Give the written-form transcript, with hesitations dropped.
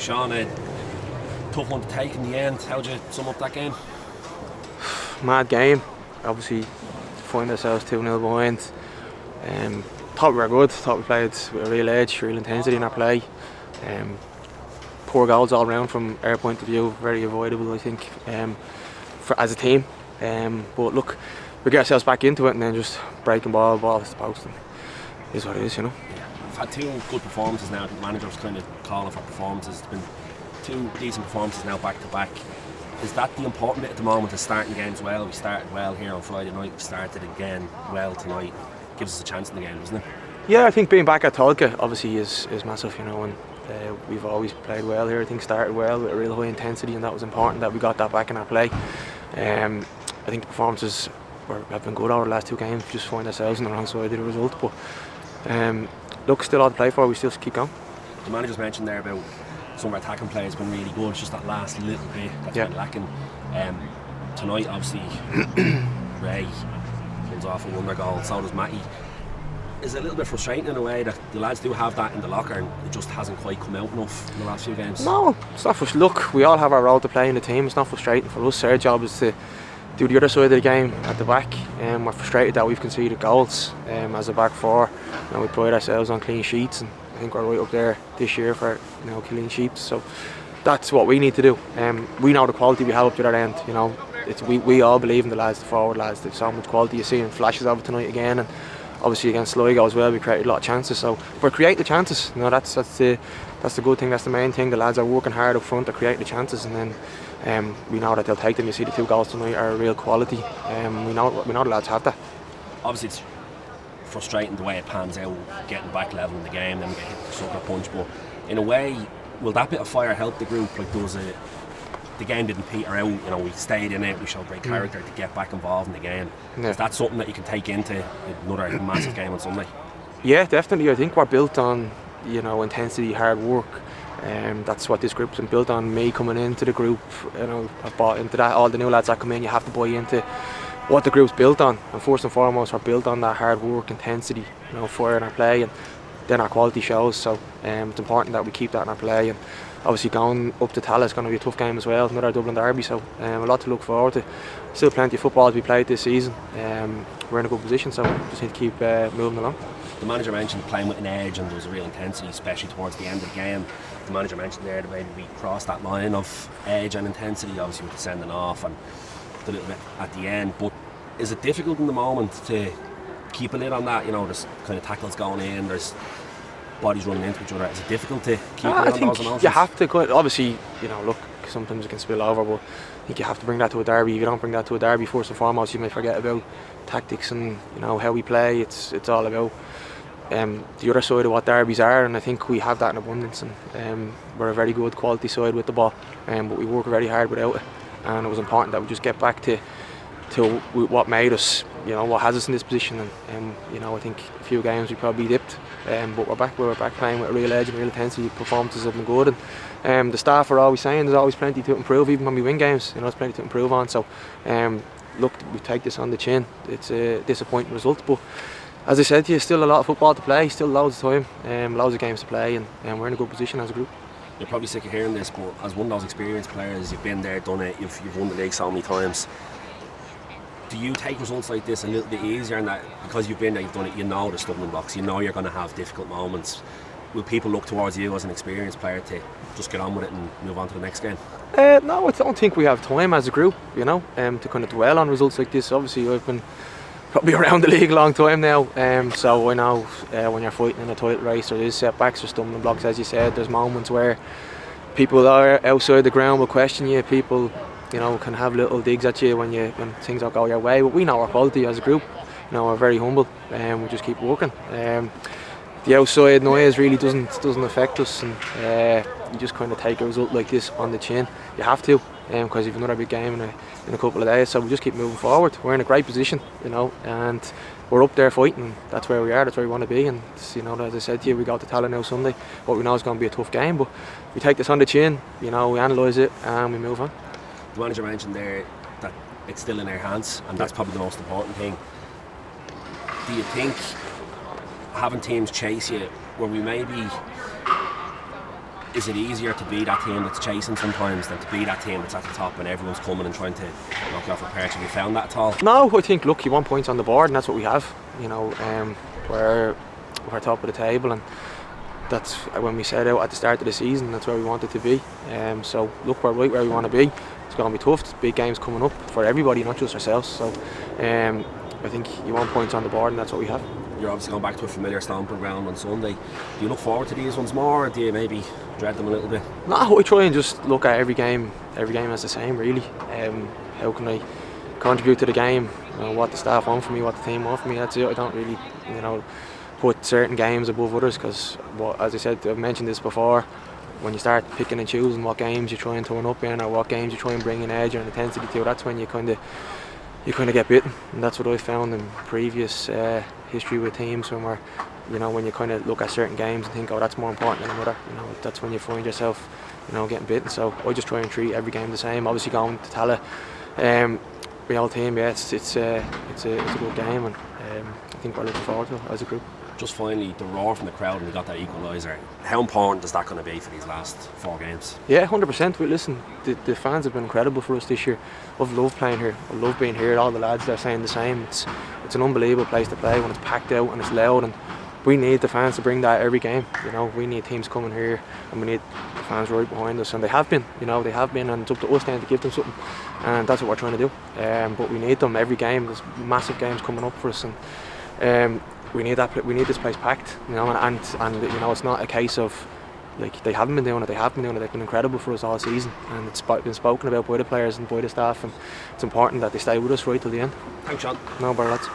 Sean, a tough one to take in the end. How would you sum up that game? Mad game. Obviously, find ourselves 2-0 behind. Thought we were good. Thought we played with a real edge, real intensity in our play. Poor goals all round from our point of view. Very avoidable, I think, as a team. But look, we get ourselves back into it and then just breaking ball to the post. And it is what it is, you know. We've had two good performances now. The manager's kind of calling for performances. It's been two decent performances now back to back. Is that the important bit at the moment, is starting games well? We started well here on Friday night, we started again well tonight. Gives us a chance in the game, doesn't it? Yeah, I think being back at Tolka obviously is massive, you know, and we've always played well here. I think started well with a real high intensity, and that was important that we got that back in our play. I think the performances have been good over the last two games. We just find ourselves on the wrong side of the result, but look, still all to play for. We still keep going. The manager's mentioned there about some of our attacking play has been really good. It's just that last little bit that's been lacking. Tonight, obviously, Ray comes off a wonder goal. So does Matty. Is it a little bit frustrating in a way that the lads do have that in the locker and it just hasn't quite come out enough in the last few games? No, it's not frustrating. Look, we all have our role to play in the team. It's not frustrating for us. Our job is to do the other side of the game at the back. We're frustrated that we've conceded goals as a back four. We pride ourselves on clean sheets, and I think we're right up there this year for clean sheets. So that's what we need to do. We know the quality we have up to that end. You know, we all believe in the lads, the forward lads. They've so much quality. You see in flashes of it tonight again, and obviously against Sligo as well, we created a lot of chances. So we're creating the chances. You know, that's the good thing. That's the main thing. The lads are working hard up front to create the chances, and then we know that they'll take them. You see the two goals tonight are real quality. We know the lads have that. Obviously, it's frustrating the way it pans out, getting back level in the game, then we get hit with the sucker punch. But in a way, will that bit of fire help the group? Like, the game didn't peter out. You know, we stayed in it. We showed great character to get back involved in the game. Yeah. Is that something that you can take into another massive game on Sunday? Yeah, definitely. I think we're built on intensity, hard work. That's what this group's been built on. Me coming into the group, I've bought into that. All the new lads that come in, you have to buy into what the group's built on. And first and foremost, we're built on that hard work, intensity, fire in our play, and then our quality shows. So it's important that we keep that in our play. And obviously going up to Tallaght is going to be a tough game as well, another Dublin derby. So a lot to look forward to. Still plenty of football to be played this season. We're in a good position, so we just need to keep moving along. The manager mentioned playing with an edge, and there was a real intensity, especially towards the end of the game. The manager mentioned there that maybe we crossed that line of edge and intensity, obviously with the sending off and the little bit at the end. But is it difficult in the moment to keep a lid on that? There's kind of tackles going in, there's bodies running into each other. Is it difficult to keep a lid on those emotions? You have to. Obviously, look, sometimes it can spill over, but I think you have to bring that to a derby. If you don't bring that to a derby, first and foremost, you may forget about tactics and how we play. It's all about the other side of what derbies are, and I think we have that in abundance. And we're a very good quality side with the ball, but we work very hard without it. And it was important that we just get back to what made us, what has us in this position. And I think a few games we probably dipped, but we're back playing with a real edge and real intensity. Performances have been good, and the staff are always saying there's always plenty to improve, even when we win games. There's plenty to improve on. So look, we take this on the chin. It's a disappointing result, but as I said to you, still a lot of football to play, still loads of time, loads of games to play, and we're in a good position as a group. You're probably sick of hearing this, but as one of those experienced players, you've been there, done it, you've won the league so many times. Do you take results like this a little bit easier, and that because you've been there, you've done it, the stumbling blocks, you're going to have difficult moments? Will people look towards you as an experienced player to just get on with it and move on to the next game? No, I don't think we have time as a group, to kind of dwell on results like this. Obviously, I've been probably around the league a long time now, so I know when you're fighting in a title race, there is setbacks or stumbling blocks, as you said. There's moments where people are outside the ground will question you. People, can have little digs at you when things don't go your way. But we know our quality as a group. We're very humble, and we just keep working. The outside noise really doesn't affect us, and you just kind of take a result like this on the chin. You have to, because you've another big game in a couple of days. So we just keep moving forward. We're in a great position, and we're up there fighting. That's where we are. That's where we want to be. And as I said to you, we go to Tallaght now Sunday. What we know is going to be a tough game, but we take this on the chin. We analyse it and we move on. The manager mentioned there that it's still in our hands, and that's probably the most important thing. Do you think having teams chase you, where we maybe is it easier to be that team that's chasing sometimes than to be that team that's at the top and everyone's coming and trying to knock you off a perch? Have you found that at all? No, I think, look, you want points on the board, and that's what we have. You know, we're top of the table, and that's when we set out at the start of the season. That's where we wanted to be. So look, we're right where we want to be. It's going to be tough. There's big games coming up for everybody, not just ourselves. So I think you want points on the board, and that's what we have. You're obviously going back to a familiar stomping ground on Sunday. Do you look forward to these ones more, or do you maybe dread them a little bit? No, I try and just look at every game as the same, really. How can I contribute to the game? You know, what the staff want from me, what the team want from me. That's it. I don't really, put certain games above others, because, as I said, I've mentioned this before. When you start picking and choosing what games you try and turn up in, or what games you try and bring an edge or an intensity to, that's when you kind of get bitten. And that's what I found in previous history with teams, when when you kind of look at certain games and think, oh, that's more important than another. That's when you find yourself, getting bitten. So I just try and treat every game the same. Obviously, going to Tala, the whole team, yeah, it's a good game, and I think we're looking forward to it as a group. Just finally, the roar from the crowd when we got that equaliser. How important is that going to be for these last 4 games? Yeah, 100%. Listen, the fans have been incredible for us this year. I've loved playing here. I love being here. All the lads are saying the same. It's an unbelievable place to play when it's packed out and it's loud, and we need the fans to bring that every game. We need teams coming here, and we need the fans right behind us, and they have been. They have been, and it's up to us then to give them something, and that's what we're trying to do. But we need them every game. There's massive games coming up for us, and we need that. We need this place packed. And it's not a case of like they haven't been doing it. They have been doing it. They've been incredible for us all season, and it's been spoken about by the players and by the staff, and it's important that they stay with us right till the end. Thanks, Sean. No bother, lads.